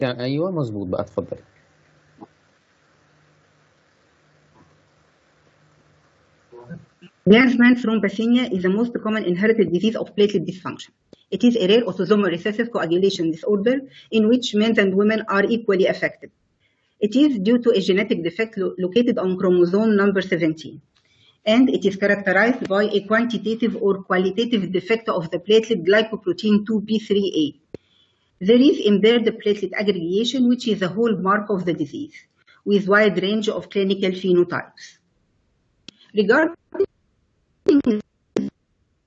يعني ايوه مظبوط بقى، اتفضل. Glanzmann thrombasthenia is the most common inherited disease of platelet dysfunction. It is a rare autosomal recessive coagulation disorder in which men and women are equally affected. It is due to a genetic defect located on chromosome number 17, and it is characterized by a quantitative or qualitative defect of the platelet glycoprotein 2B3A. There is impaired platelet aggregation, which is a hallmark of the disease, with wide range of clinical phenotypes. Regarding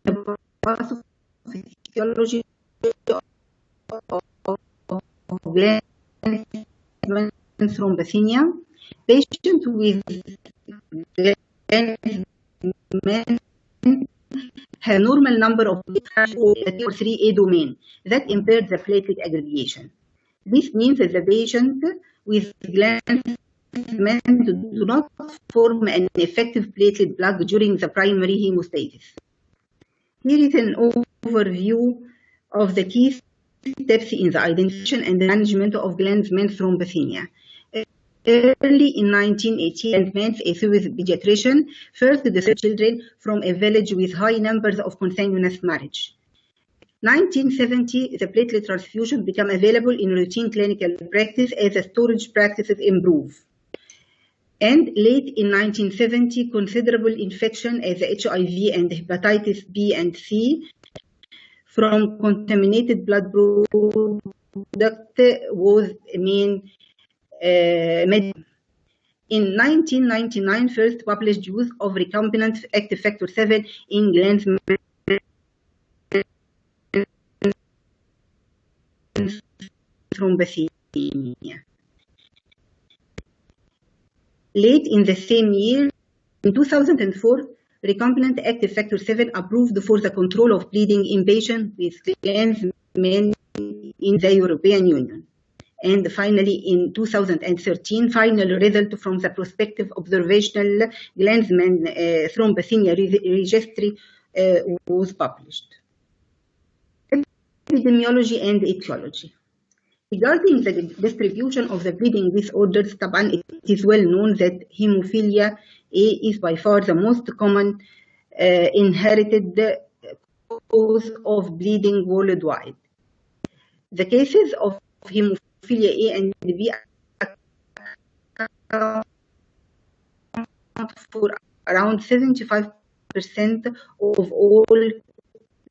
the pathophysiology of Glanzmann thrombasthenia, patients with Glanzmann have a normal number of platelets or 3A domain that impairs the platelet aggregation. This means that the patient with Glanzmann do not form an effective platelet plug during the primary hemostasis. Here is an overview of the key steps in the identification and management of Glanzmann thrombasthenia. Early in 1980, Glanzmann, a Swiss pediatrician, first described children from a village with high numbers of consanguineous marriage. 1970, the platelet transfusion became available in routine clinical practice as the storage practices improve. And late in 1970, considerable infection as HIV and hepatitis B and C from contaminated blood product was a main medicine. In 1999, first published use of recombinant active factor 7 in Glanzmann thrombasthenia. Late in the same year, in 2004, recombinant active factor 7 approved for the control of bleeding in patients with Glanzmann in the European Union. And finally, in 2013, final result from the prospective observational Glanzmann thrombasthenia registry was published. Epidemiology and etiology. Regarding the distribution of the bleeding disorders, it is well known that hemophilia A is by far the most common inherited cause of bleeding worldwide. The cases of hemophilia A and B account for around 75% of all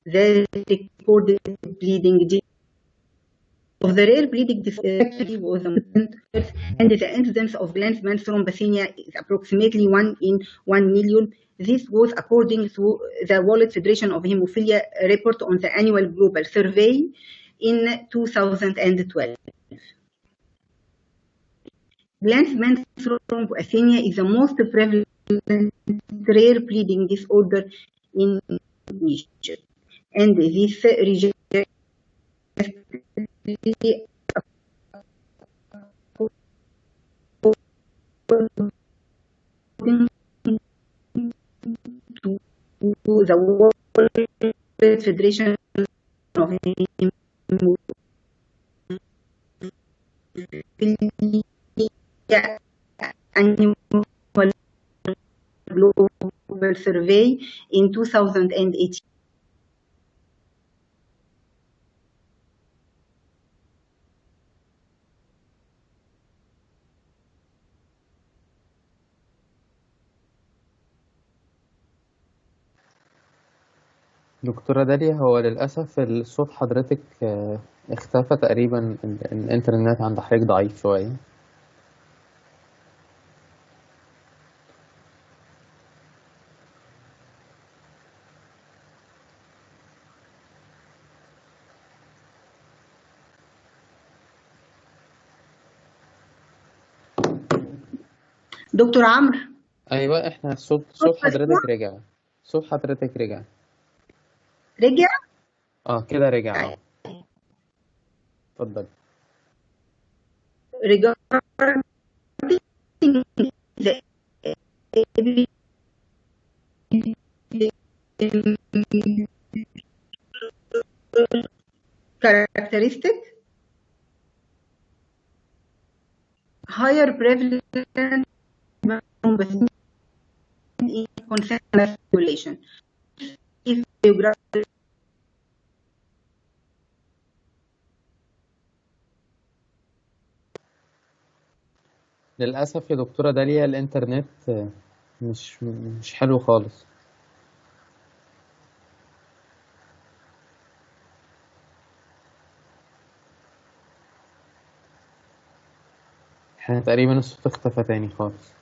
the recorded bleeding. Of the rare bleeding disorder was and the incidence of Glanzmann thrombasthenia is approximately 1 in 1 million. This was according to the World Federation of Hemophilia report on the annual global survey in 2012. Glanzmann thrombasthenia is the most prevalent rare bleeding disorder in Egypt, and this region to the World Federation of Hemophilia annual global survey in 2018. دكتورة داليا، هو للأسف الصوت حضرتك اختفى تقريبا، الإنترنت عند حضرتك ضعيف شوية. دكتور عمرو. أيوة، إحنا صوت حضرتك رجع. صوت حضرتك رجع. رجع؟ كده رجع. اتفضل. regarding the characteristic, higher prevalent thrombasthenia in consensus population. للأسف يا دكتورة داليا الإنترنت مش حلو خالص. احنا تقريبا الصوت اختفى تاني خالص.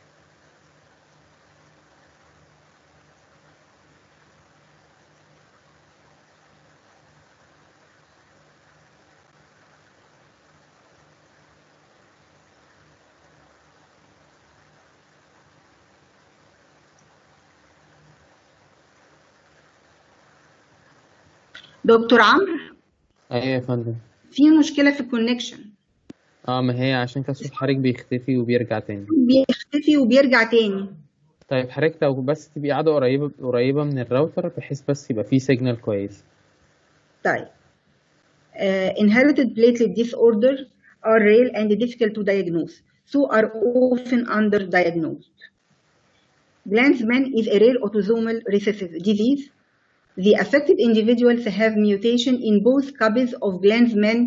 دكتور عمرو، ايه يا فندم. في مشكلة في الكونكشن. ما هي عشان كده صوت حضرتك بيختفي وبيرجع تاني. بيختفي وبيرجع تاني. طيب حضرتك لو بس تبقي قاعدة قريبة من الراوتر بحيث بس يبقى فيه سيجنال كويس. طيب. Inherited platelet disorder are rare and difficult to diagnose, so are often underdiagnosed. Glanzmann is a rare autosomal recessive disease. The affected individuals have mutation in both copies of Glanzmann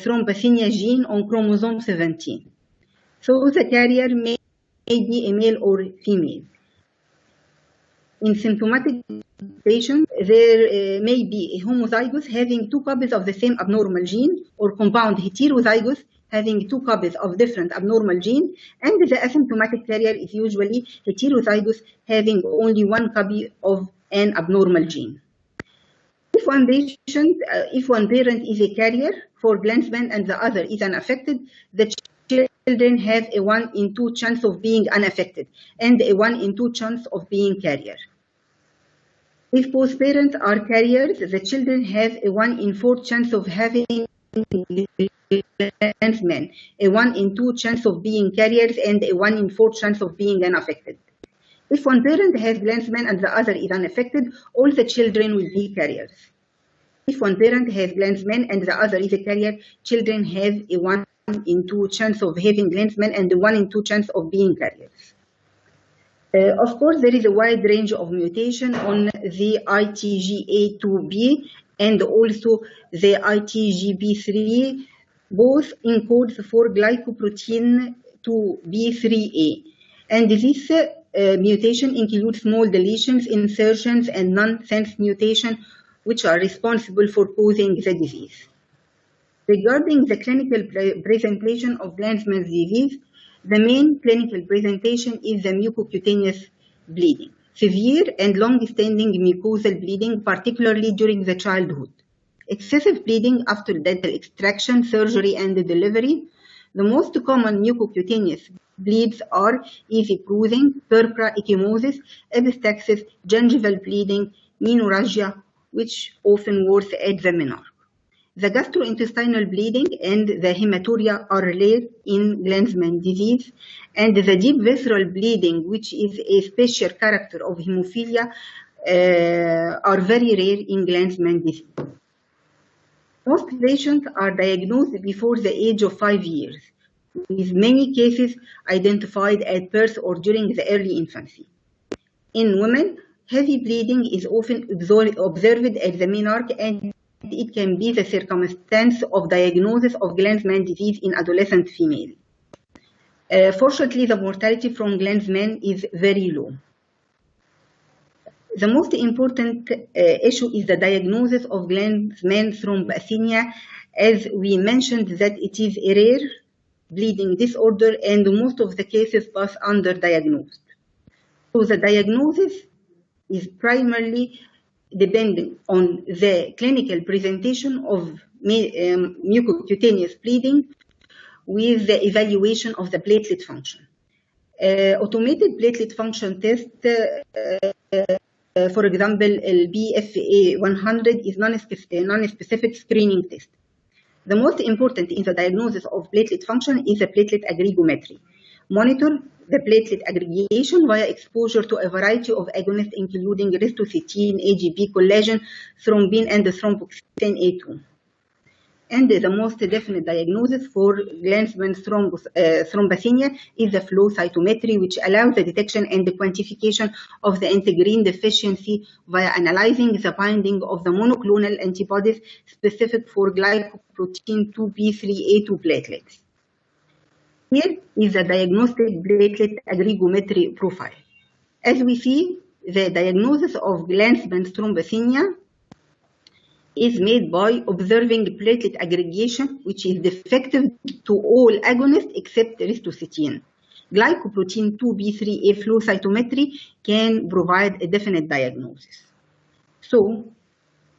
Thrombasthenia gene on chromosome 17. So the carrier may be a male or female. In symptomatic patients, there may be a homozygous having two copies of the same abnormal gene, or compound heterozygous having two copies of different abnormal gene, and the asymptomatic carrier is usually heterozygous having only one copy of an abnormal gene. If one parent is a carrier for Glanzmann and the other is unaffected, the children have a 1 in 2 chance of being unaffected and a 1 in 2 chance of being carrier. If both parents are carriers, the children have a 1 in 4 chance of having Glanzmann, a 1 in 2 chance of being carriers, and a 1 in 4 chance of being unaffected. If one parent has Glanzmann and the other is unaffected, all the children will be carriers. If one parent has Glanzmann and the other is a carrier, children have a 1 in 2 chance of having Glanzmann and a 1 in 2 chance of being carriers. Of course, there is a wide range of mutation on the ITGA2B and also the ITGB3, both encodes for glycoprotein 2B3A. And this mutation includes small deletions, insertions, and nonsense mutation, which are responsible for causing the disease. Regarding the clinical presentation of Glanzmann's disease, the main clinical presentation is the mucocutaneous bleeding, severe and long-standing mucosal bleeding, particularly during the childhood. Excessive bleeding after dental extraction, surgery, and delivery. The most common mucocutaneous bleeds are easy bruising, purpura, ecchymosis, epistaxis, gingival bleeding, menorrhagia, which often worse at the menarche. The gastrointestinal bleeding and the hematuria are rare in Glanzmann disease, and the deep visceral bleeding, which is a special character of hemophilia, are very rare in Glanzmann disease. Most patients are diagnosed before the age of 5 years, with many cases identified at birth or during the early infancy. In women, heavy bleeding is often observed at the menarche, and it can be the circumstance of diagnosis of Glanzmann disease in adolescent female. Fortunately, the mortality from Glanzmann is very low. The most important issue is the diagnosis of Glanzmann thrombasthenia, as we mentioned that it is a rare bleeding disorder and most of the cases pass underdiagnosed. So the diagnosis is primarily depending on the clinical presentation of mucocutaneous bleeding with the evaluation of the platelet function. Automated platelet function test, for example, BFA100 is non-specific screening test. The most important in the diagnosis of platelet function is the platelet aggregometry. Monitor the platelet aggregation via exposure to a variety of agonists, including ristocytine, AGP, collagen, thrombin, and thromboxane A2. And the most definite diagnosis for Glanzmann thrombasthenia is the flow cytometry, which allows the detection and the quantification of the integrin deficiency via analyzing the binding of the monoclonal antibodies specific for glycoprotein 2B3A2 platelets. Here is the diagnostic platelet aggregometry profile. As we see, the diagnosis of Glanzmann thrombasthenia is made by observing platelet aggregation, which is defective to all agonists except ristocytine. Glycoprotein 2B3A flow cytometry can provide a definite diagnosis. So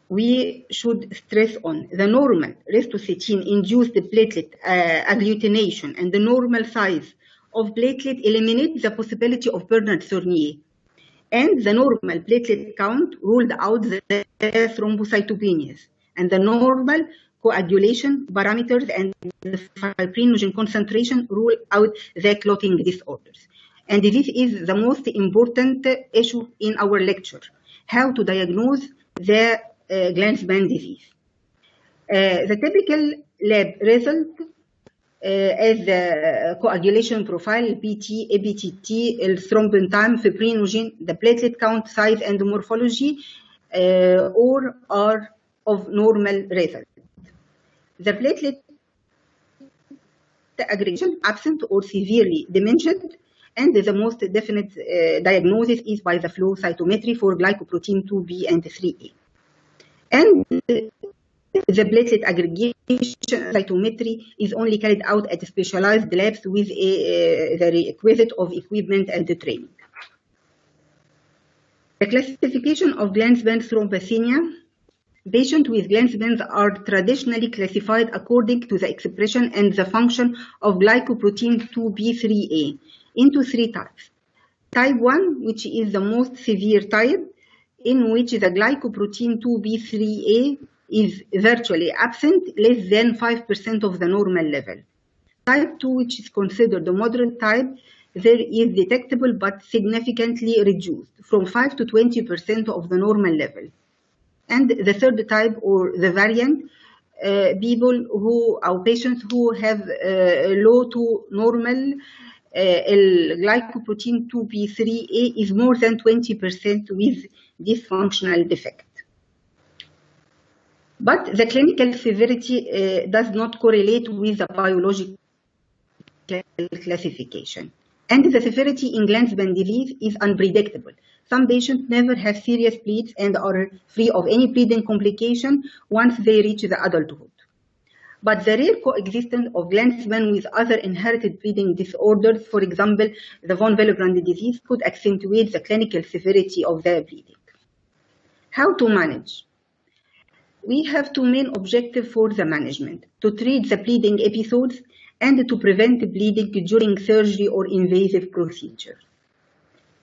we should stress on the normal ristocytine-induced platelet agglutination and the normal size of platelet eliminates the possibility of Bernard-Thornier. And the normal platelet count ruled out the thrombocytopenias, and the normal coagulation parameters and the fibrinogen concentration rule out the clotting disorders. And this is the most important issue in our lecture, how to diagnose the Glanzmann disease. The typical lab result as the coagulation profile, PT, ABTT, thrombin time, fibrinogen, the platelet count, size, and morphology, or are of normal result. The platelet aggregation absent or severely diminished, and the most definite diagnosis is by the flow cytometry for glycoprotein 2B and 3A. And the platelet aggregation cytometry is only carried out at specialized labs with the requisite of equipment and training. The classification of Glanzmann thrombasthenia. Patients with Glanzmann are traditionally classified according to the expression and the function of glycoprotein 2B3A into three types. Type 1, which is the most severe type, in which the glycoprotein 2B3A is virtually absent, less than 5% of the normal level. Type 2, which is considered the moderate type, there is detectable but significantly reduced, from 5 to 20% of the normal level. And the third type, or the variant, patients who have low to normal glycoprotein 2B3A is more than 20% with dysfunctional defect. But the clinical severity does not correlate with the biological classification. And the severity in Glanzmann disease is unpredictable. Some patients never have serious bleeds and are free of any bleeding complication once they reach the adulthood. But the rare coexistence of Glanzmann with other inherited bleeding disorders, for example, the von Willebrand disease, could accentuate the clinical severity of the bleeding. How to manage? We have two main objectives for the management: to treat the bleeding episodes and to prevent bleeding during surgery or invasive procedure.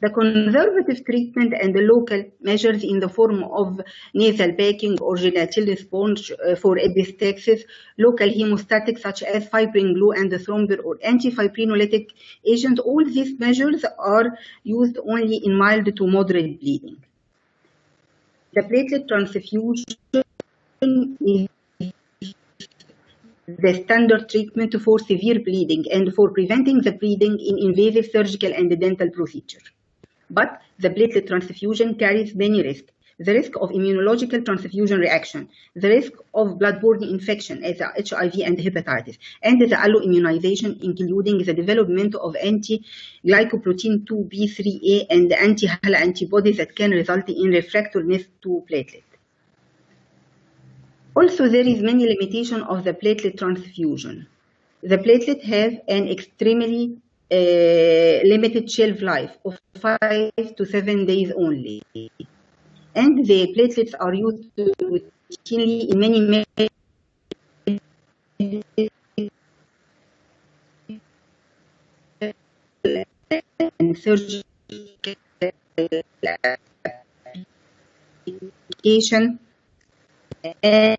The conservative treatment and the local measures in the form of nasal packing or gelatin sponge for epistaxis, local hemostatics such as fibrin glue and the thrombin or antifibrinolytic agents, all these measures are used only in mild to moderate bleeding. The platelet transfusion is the standard treatment for severe bleeding and for preventing the bleeding in invasive surgical and dental procedure. But the platelet transfusion carries many risks. The risk of immunological transfusion reaction, the risk of bloodborne infection as HIV and hepatitis, and the alloimmunization, including the development of anti-glycoprotein 2B3A and anti-HALA antibodies that can result in refractoriness to platelet. Also, there is many limitation of the platelet transfusion. The platelet have an extremely limited shelf life of 5 to 7 days only. And the platelets are used routinely in many and surgical application and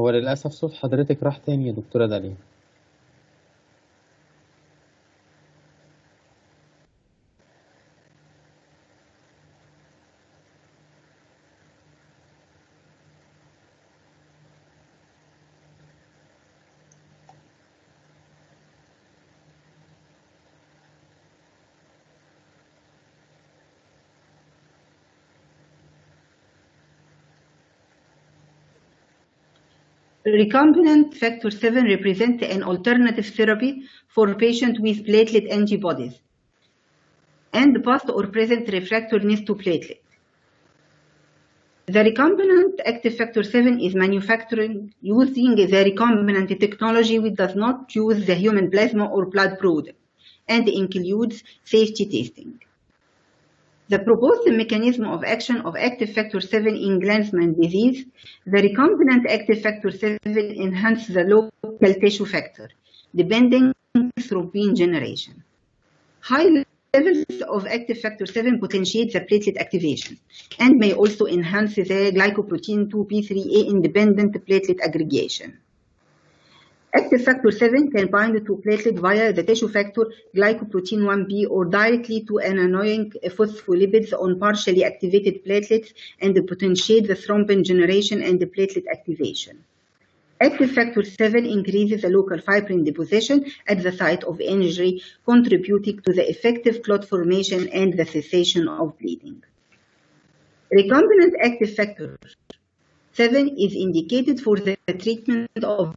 هو للأسف صوت حضرتك راح تاني يا دكتورة داليا. Recombinant factor 7 represents an alternative therapy for patients with platelet antibodies and past or present refractoriness to platelet. The recombinant active factor 7 is manufactured using the recombinant technology, which does not use the human plasma or blood product and includes safety testing. The proposed mechanism of action of active factor 7 in Glanzmann disease, the recombinant active factor 7 enhances the local tissue factor, depending thrombin generation. High levels of active factor 7 potentiate the platelet activation and may also enhance the glycoprotein 2b3a independent platelet aggregation. Active factor 7 can bind to platelet via the tissue factor glycoprotein 1b or directly to anionic phospholipids on partially activated platelets and potentiate the thrombin generation and the platelet activation. Active factor 7 increases the local fibrin deposition at the site of injury, contributing to the effective clot formation and the cessation of bleeding. Recombinant active factor 7 is indicated for the treatment of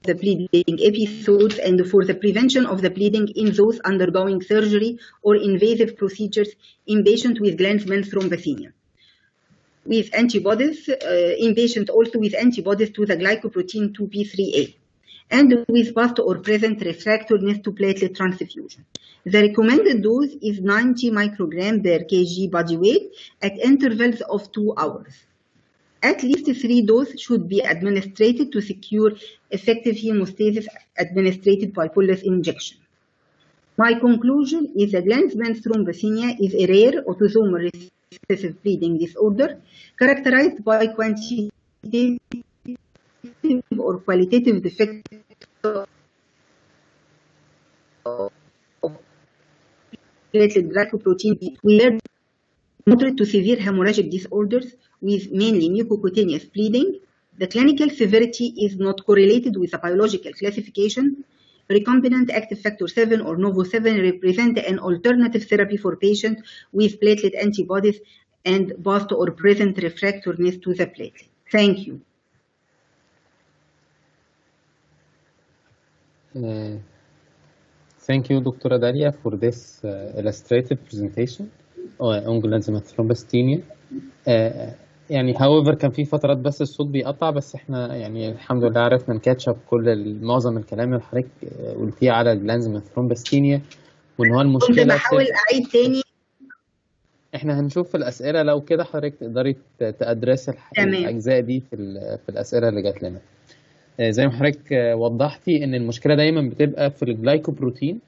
the bleeding episodes and for the prevention of the bleeding in those undergoing surgery or invasive procedures in patients with Glanzmann thrombocythemia. With antibodies, in patients also with antibodies to the glycoprotein 2b3a, and with past or present refractoriness to platelet transfusion. The recommended dose is 90 micrograms per kg body weight at intervals of 2 hours. At least 3 doses should be administered to secure effective hemostasis administered by bolus injection. My conclusion is that Glanzmann thrombocythemia is a rare autosomal recessive bleeding disorder characterized by quantitative or qualitative defects of platelet glycoprotein. We are moderate to severe hemorrhagic disorders with mainly mucocutaneous bleeding. The clinical severity is not correlated with a biological classification. Recombinant active factor 7 or NOVO7 represent an alternative therapy for patients with platelet antibodies and past or present refractoriness to the platelet. Thank you. Thank you, Dr. Dalia, for this illustrative presentation on Glanzmann thrombocythemia. يعني however كان في فترات بس الصوت بيقطع، بس احنا يعني الحمد لله عرفنا نكاتشب كل معظم الكلام اللي حضرتك قلتيه على Glanzmann thrombocythemia، وان هو المشكله كنت بحاول اعيد تاني. احنا هنشوف في الاسئله لو كده حضرتك تقدري تأدرس الاجزاء دي في الاسئله اللي جات لنا. زي ما حضرتك وضحتي ان المشكله دايما بتبقى في الجلايكوبروتين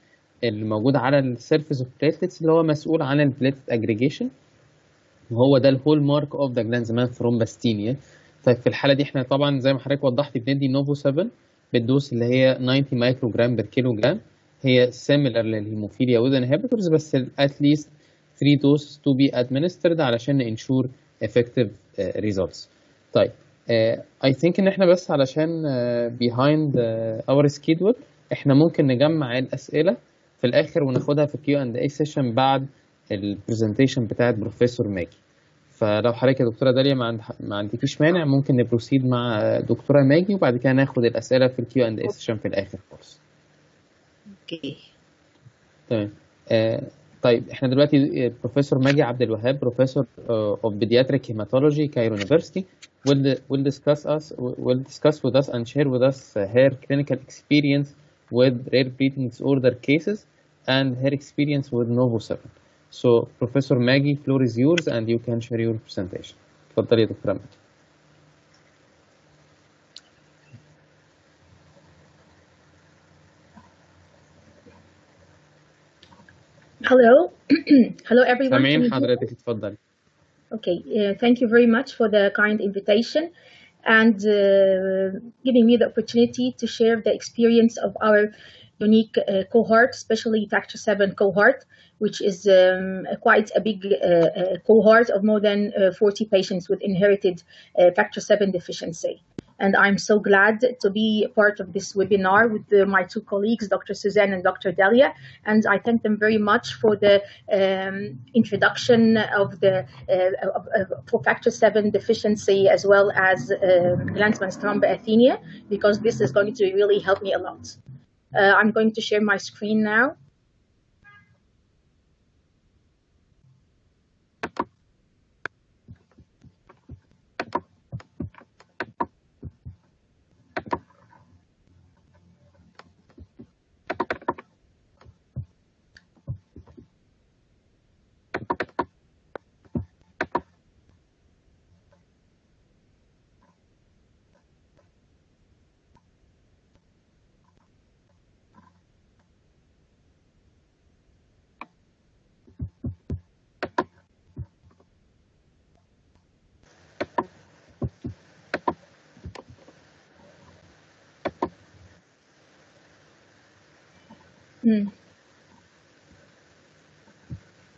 اللي موجود على السيرفيس اوف بليتلتس اللي هو مسؤول عن البليتلت اجريجيشن، وهو ده الهول مارك اوف ذا Glanzmann thrombocythemia. طيب في الحاله دي احنا طبعا زي ما حضرتك وضحتي بندي نوفو 7 بالدوز اللي هي 90 مايكروجرام بر كيلو جرام، هي سيميلر للهيموفيليا وذ انهبيتورز، بس ات ليست 3 دوز تو بي ادمنسترد علشان انشور افكتيف ريزلتس. طيب I think ان احنا بس علشان behind our schedule احنا ممكن نجمع الاسئله في الاخر وناخدها في Q&A سيشن بعد البرزنتيشن بتاعت بروفيسور ماجي. فلو حضرتك يا دكتوره داليا ما عندكيش مانع ممكن نبروسيد مع دكتوره ماجي وبعد كده ناخد الاسئله في Q&A سيشن في الاخر خالص. اوكي تمام. طيب احنا دلوقتي بروفيسور ماجي عبد الوهاب بروفيسور of pediatric hematology Cairo University will discuss with us and share with us her clinical experience with rare bleeding disorder cases and her experience with NOVO7. So Professor Maggie, floor is yours and you can share your presentation. اتفضلي يا دكتورة ماجي. Hello. Hello everyone. سامعين حضرتك اتفضلي. Okay, thank you very much for the kind invitation. and giving me the opportunity to share the experience of our unique cohort, especially Factor 7 cohort, which is quite a big cohort of more than 40 patients with inherited Factor 7 deficiency. And I'm so glad to be part of this webinar with my two colleagues, Dr. Suzanne and Dr. Dalia. And I thank them very much for the introduction of the for Factor 7 deficiency, as well as Glanzmann's Thrombasthenia, because this is going to really help me a lot. I'm going to share my screen now.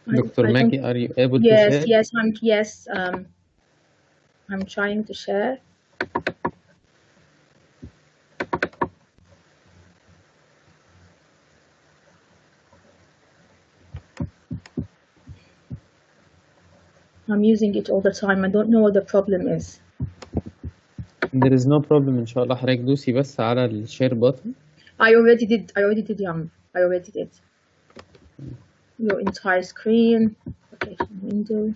Dr. Maggie, are you able to share? Yes, I'm trying to share. I'm using it all the time. I don't know what the problem is. There is no problem. إن شاء الله حضرتك دوسي بس على الشير button. I already did, Yam. I already did. Your entire screen. Okay, window.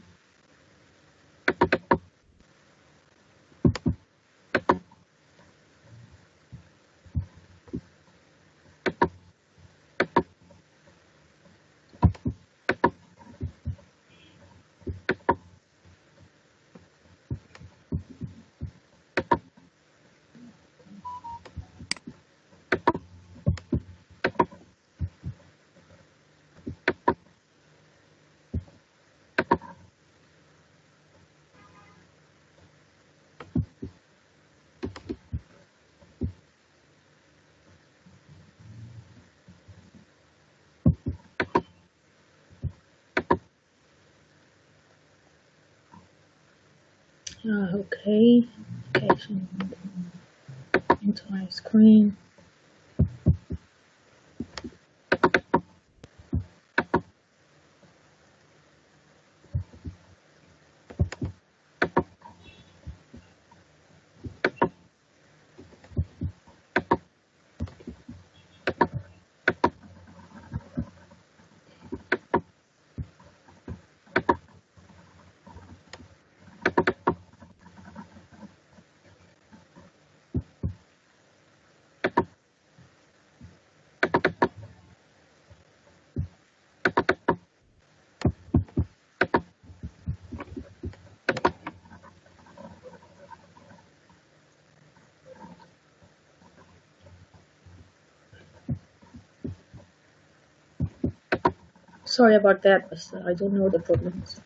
Okay, entire screen. Sorry about that, but I don't know the problems.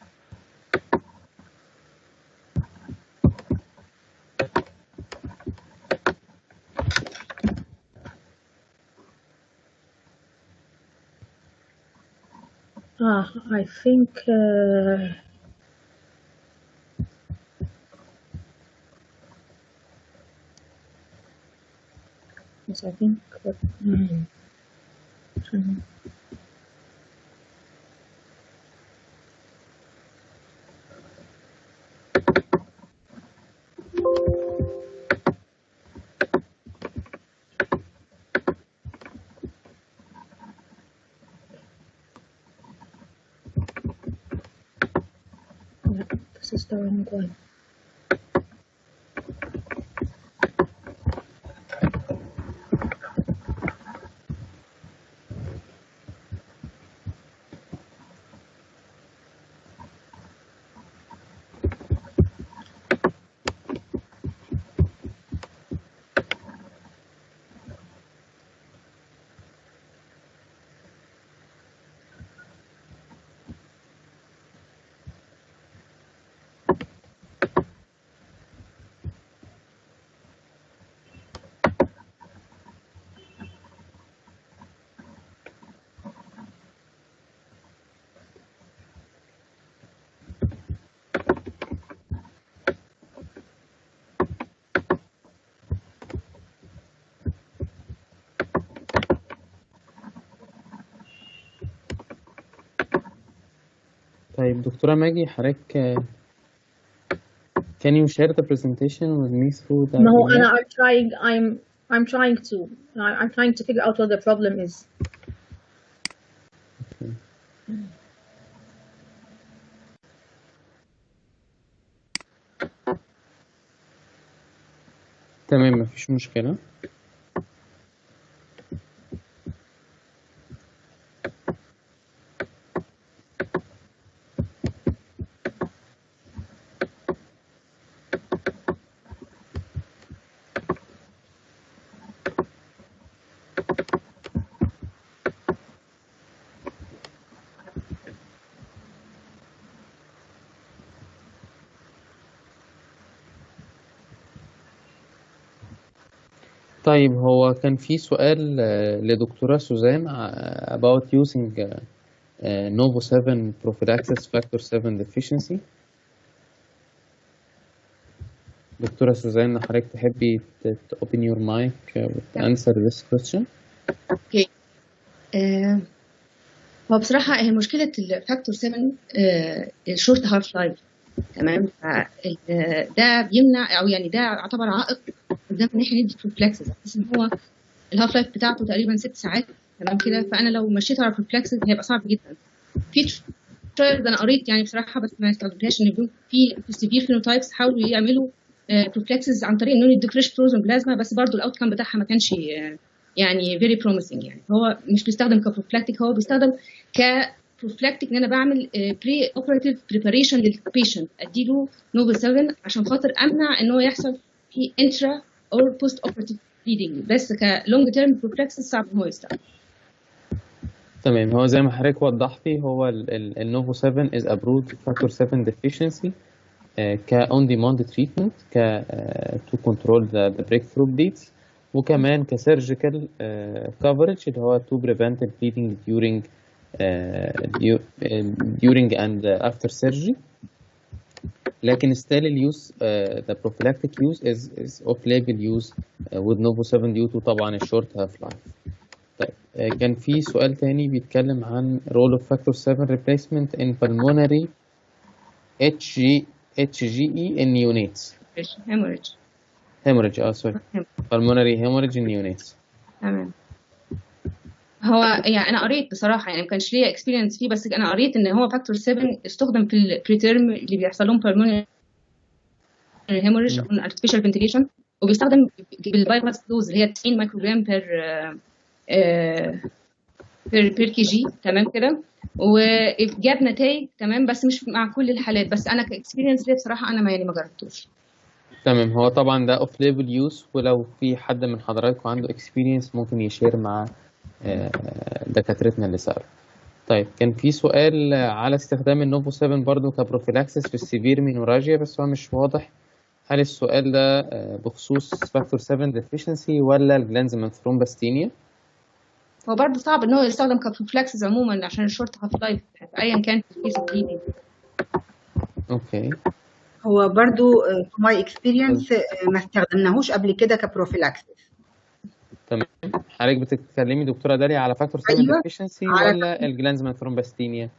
I think yes, I think what this is the wrong one. طيب دكتورة ماجي حضرتك can you share the presentation with me through the No, email? I'm trying to figure out what the problem is. Okay. تمام مفيش مشكلة. طيب هو كان في سؤال لدكتورة سوزان about using novo 7 prophylaxis factor 7 deficiency. دكتورة سوزان حضرتك تحبي open your mic to answer this question? اوكي. هو بصراحة هي مشكلة الفاكتور 7 الشورت هاف لايف، تمام. ده بيمنع او يعني ده يعتبر عائق قدام ان احنا ندي بروفلاكسس، بس ان هو الهاف لايف بتاعته تقريبا 6 ساعات، تمام كده. فانا لو مشيت على بروفلاكسس هيبقى صعب جدا. في ترايلز انا قريت يعني بصراحه بس ما استخدمتهاش، ان في سيفير فينوتايبس حاولوا يعملوا بروفلاكسس عن طريق انهم يدوا فريش فروزن بلازما، بس برضه الاوت كام بتاعها ما كانش يعني فيري بروميسنج. يعني هو مش بيستخدم كبروفلاكتيك، هو بيستخدم كبروفلاكتيك ان انا بعمل بري اوبراتيف بريباريشن للبيشنت، اديله نوفل 7 عشان خاطر امنع ان هو يحصل في انترا اور بوست اوبراتيف بليدنج، بس كلونج تيرم بروفلاكسس صعب ان هو يستخدم. تمام. هو زي ما حضرتك وضحتي هو النوفو 7 is approved factor 7 deficiency ك on demand treatment to control the breakthrough bleeds، وكمان كسيرجيكال coverage اللي هو to prevent bleeding during and after surgery. لكن still use the prophylactic use is off label use with novo 7 due to طبعا الشورت هاف لايف. طيب كان في سؤال تاني بيتكلم عن role of factor 7 replacement in pulmonary HGE in neonates. hemorrhage sorry pulmonary hemorrhage in neonates. تمام. هو يعني انا قريت بصراحه، يعني ما كانش ليا اكسبيرينس فيه، بس انا قريت ان هو فاكتور 7 استخدم في البريتيرم اللي بيحصل لهم pulmonary hemorrhage on artificial ventilation، وبيستخدم بالبايباس دوز اللي هي 90 مايكروجرام بير كي جي، تمام كده، وجاب نتائج تمام، بس مش مع كل الحالات. بس انا كاكسبيرينس ليه بصراحه انا ما جربتوش. تمام. هو طبعا ده اوف ليبل يوز، ولو في حد من حضراتكم عنده اكسبيرينس ممكن يشير مع دكاترتنا اللي سألوا. طيب كان في سؤال على استخدام النوفو 7 برضو كبروفيلاكسس في السيفير مينوراجيا، بس هو مش واضح هل السؤال ده بخصوص فاكتور 7 ديفيشنسي ولا الجلانزمان ثرومباستينيا. هو برضه صعب ان هو يستخدم كبروفيلاكسس عموما عشان الشورت هاف لايف ايا كان في الكيس الجديد. اوكي. هو برضو في ماي اكسبيرينس ما استخدمناهوش قبل كده كبروفيلاكسس. تمام. حضرتك بتتكلمي دكتوره داليا على فاكتور 7 ديفيشنسي ولا الجلانزمان ثرومباستينيا؟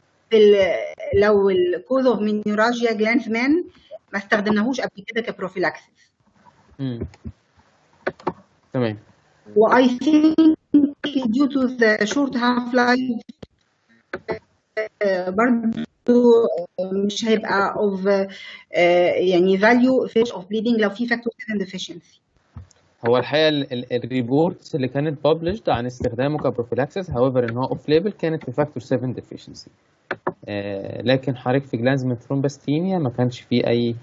لو الكوز اوف مينوراجيا جلانزمان ما استخدمناهوش قبل كده كبروفيلاكسس. تمام. واي ثينك due to the short half life برضو مش هيبقى of يعني value fish of bleeding لو في factor 7 deficiency. هو الحقيقه الريبورتس اللي كانت published عن استخدامه كبروفيلاكسس however ان هو اوف ليبل كانت في فاكتور 7 deficiency، لكن حضرتك في جلانزمان ثرومباستينيا ما كانش فيه اي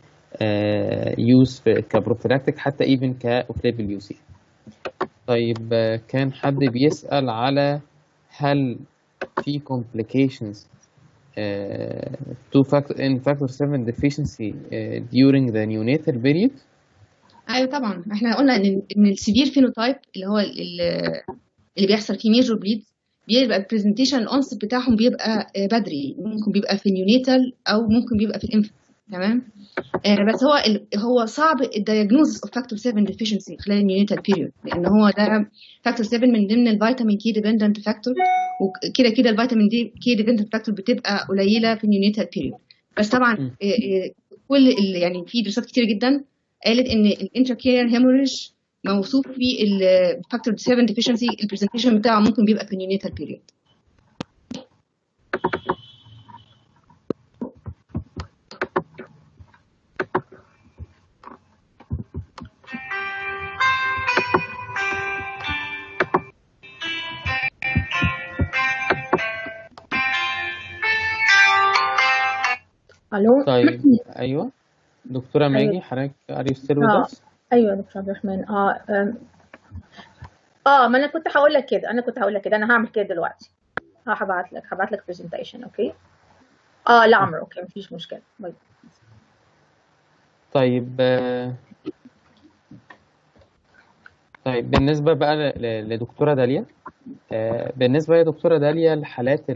يوز كبروفيلاكتيك حتى ايفن كاوف ليبل يوز. طيب كان حد بيسأل على هل في complications in factor 7 deficiency during the neonatal period. ايوه طبعا، احنا قلنا ان السيفير فينوتايب اللي هو اللي بيحصل فيه ميجور بليد بيبقى البرزنتيشن الانست بتاعهم بيبقى بدري، ممكن بيبقى في النيونيتال او ممكن بيبقى في الانفانت. تمام. بس هو صعب الدايجنوز اوف فاكتور 7 ديفيشنسي خلال النيونيتال بيريود، لان هو ده فاكتور 7 من ضمن الفيتامين كي ديبندنت فاكتور، وكده كده الفيتامين دي كي ديبندنت فاكتور بتبقى قليله في النيونيتال بيريود. بس طبعا كل يعني في دراسات كتير جدا قالت ان الانتراكير هيموريج موصوف فيه الفاكتور 7 ديفيشنسي، البرزنتيشن بتاعه ممكن بيبقى في النيونيتال بيريود. الو. طيب ايوه دكتوره ماجي، حضرتك are you still with us؟ ايوه دكتور عبد الرحمن. ما انا كنت هقول لك كده، انا هعمل كده دلوقتي. هبعت لك برزنتيشن. اوكي. لا عمرو، اوكي مفيش مشكله. طيب بالنسبه بقى لدكتوره داليا، بالنسبه لدكتوره داليا لحالات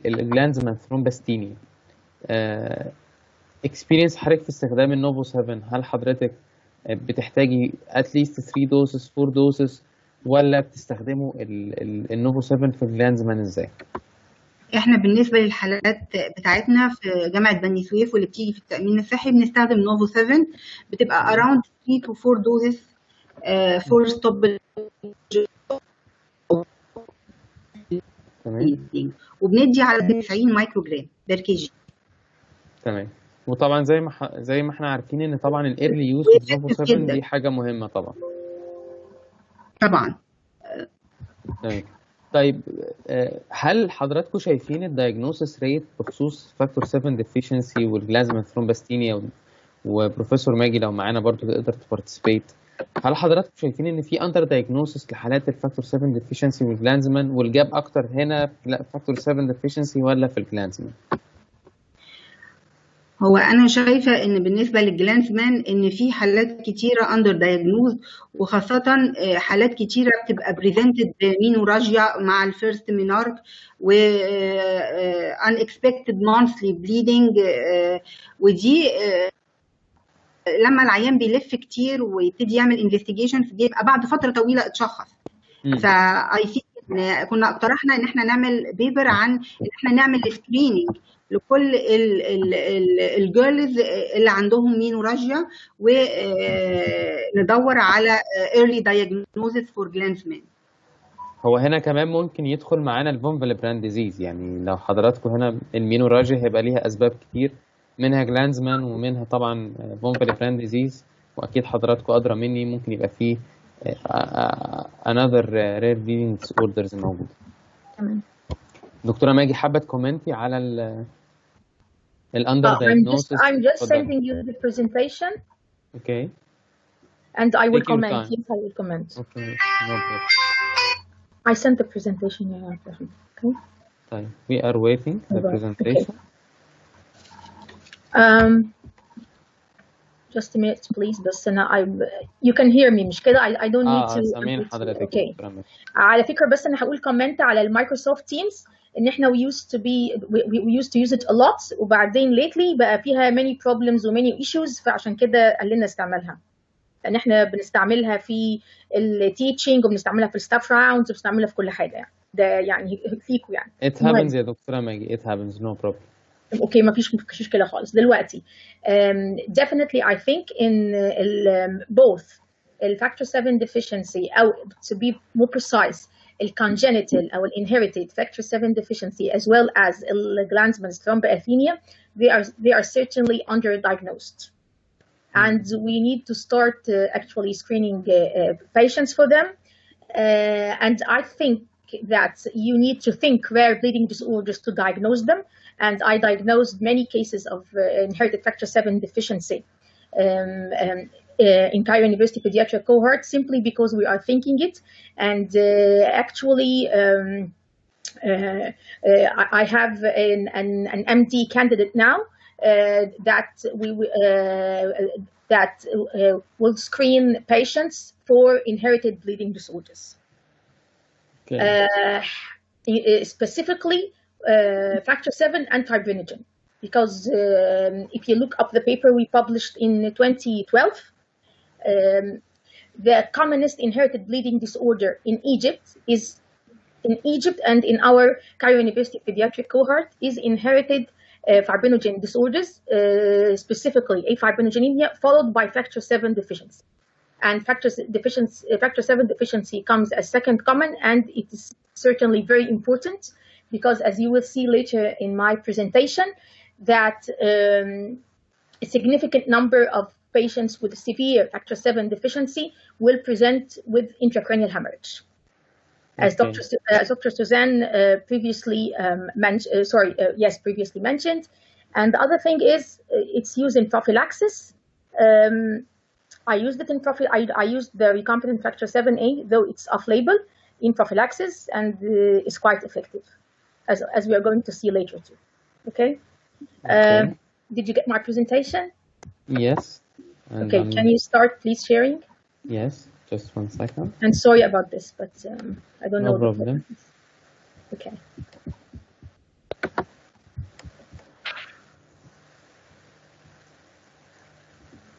الجلانزمان ثرومباستينيا، اكسبيرينس حضرتك في استخدام النوفو 7، هل حضرتك بتحتاجي اتليست 3 دوسز 4 دوسز ولا بتستخدموا النوفو 7 في الجلانزمان ازاي؟ احنا بالنسبه للحالات بتاعتنا في جامعه بني سويف واللي بتيجي في التامين الصحي بنستخدم نوفو 7، بتبقى around 3 to 4 doses for stop تمام. وبندي على 90 مايكرو جرام بير كي جي. تمام. وطبعا زي ما احنا عارفين ان طبعا الايرلي يوز اوف نوفو 7 دي حاجه مهمه طبعا. طبعا. تمام. طيب هل حضراتكم شايفين الدايجنوسيس ريت بخصوص فاكتور 7 ديفيشنسي والجلازمان ثرومباستينيا، وبروفيسور ماجي لو معانا برضو تقدر تبارتيسيبيت، هل حضراتكم شايفين ان في اندر دايجنوسيس لحالات الفاكتور 7 ديفيشنسي والجلانزمان، والجاب اكتر هنا في فاكتور 7 ديفيشنسي ولا في الجلانزمان؟ هو انا شايفه ان بالنسبه للجلانزمان ان في حالات كتيره اندر دايجنوز، وخاصه حالات كتيره بتبقى بريزنتد بمينوراجيا مع الفيرست مينارك و unexpected monthly bleeding، ودي لما العيان بيلف كتير ويبتدي يعمل انفستيجيشن بيبقى بعد فتره طويله اتشخص. فاي ثينك كنا اقترحنا ان احنا نعمل بيبر عن ان احنا نعمل سكريننج لكل الجيرلز اللي عندهم مينوراجيا، وندور على early diagnosis for Glanzmann. هو هنا كمان ممكن يدخل معانا الفون فيلبراند ديزيز، يعني لو حضراتكم هنا المينوراجيا هيبقى ليها اسباب كتير، منها جلانزمان ومنها طبعا فون فيلبراند ديزيز، واكيد حضراتكم ادرى مني ممكن يبقى فيه another rare bleeding disorders موجوده. تمام. دكتوره ماجي حابه تكومنتي على الاندر diagnosis؟ I'm just sending you the presentation. Okay. And I will comment. Yes, I will comment. Okay. No problem. I sent the presentation. Okay. طيب. We are waiting the presentation. Okay. Just a minute please. بس أنا you can hear me مش كده؟ I don't need to. سامعين حضرتك. Okay. على فكرة بس أنا هقول كومنت على المايكروسوفت تيمز إن إحنا we used to use it a lot، وبعدين lately بقى فيها many problems و many issues، فعشان كده قلنا استعمالها. لأن إحنا بنستعملها في التيتشنج وبنستعملها في الستاف راوندز وبنستعملها في كل حاجة يعني. ده يعني فيكم يعني. It happens يا دكتورة ماجي. It happens. No problem. اوكي مفيش مشكله خالص دلوقتي. Definitely I think in both الفاكتور 7 deficiency او to be more precise الcongenital او inherited factor 7 deficiency as well as Glanzmann's thromboethenia, they are certainly underdiagnosed, and we need to start actually screening patients for them, and I think that you need to think rare bleeding disorders to diagnose them. And I diagnosed many cases of inherited factor 7 deficiency in Cairo University pediatric cohort simply because we are thinking it. And actually, I have an MD candidate now that will screen patients for inherited bleeding disorders. Okay. Specifically, factor 7 and fibrinogen. because if you look up the paper we published in 2012, the commonest inherited bleeding disorder in Egypt and in our Cairo University pediatric cohort is inherited fibrinogen disorders, specifically afibrinogenemia, followed by factor 7 deficiency. And factor 7 deficiency comes as second common, and it is certainly very important because, as you will see later in my presentation, that a significant number of patients with severe factor 7 deficiency will present with intracranial hemorrhage. As Dr. Suzanne previously mentioned. And the other thing is it's used in prophylaxis. I used it in I used the recombinant factor 7A, though it's off-label, in prophylaxis, and is quite effective, as we are going to see later too. Okay. Did you get my presentation? Yes. Okay. Can you start, please, sharing? Yes. Just 1 second. And sorry about this, but I don't know. No problem. Okay.